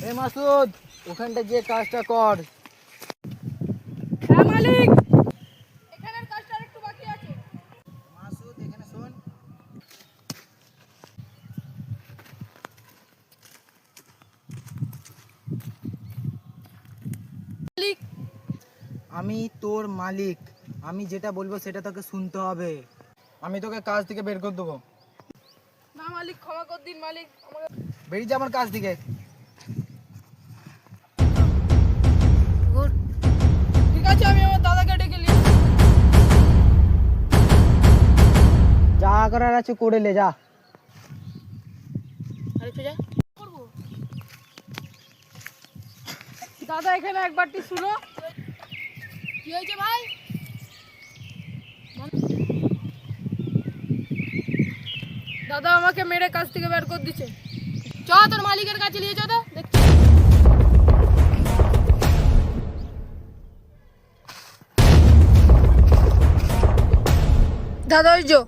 এ মাসুদ, ওখানটা গিয়ে কাজটা কর। হ্যাঁ মালিক, এখানের কাজটা একটু বাকি আছে। মাসুদ এখানে শোন। মালিক, আমি তোর মালিক, আমি যেটা বলবো সেটা তোকে শুনতে হবে। আমি তোকে কাজ থেকে বের করে দেবো। না মালিক, ক্ষমা কর দিন মালিক, আমাকে বেরিয়ে যা আমার কাজ থেকে। ঠিক আছে, আমি আমার দাদাকে ডেকে নিই। যা করার আছে করে লে, যা। আরে তুই যা করবো। দাদা এখানে একবারটি শুনো। কি হয়েছে ভাই? দাদা আমাকে মেরে কাজ থেকে বের করে দিচ্ছে। চ তোর মালিকের কাছে নিয়ে চো তো দেখছি। দাদা ওই যো।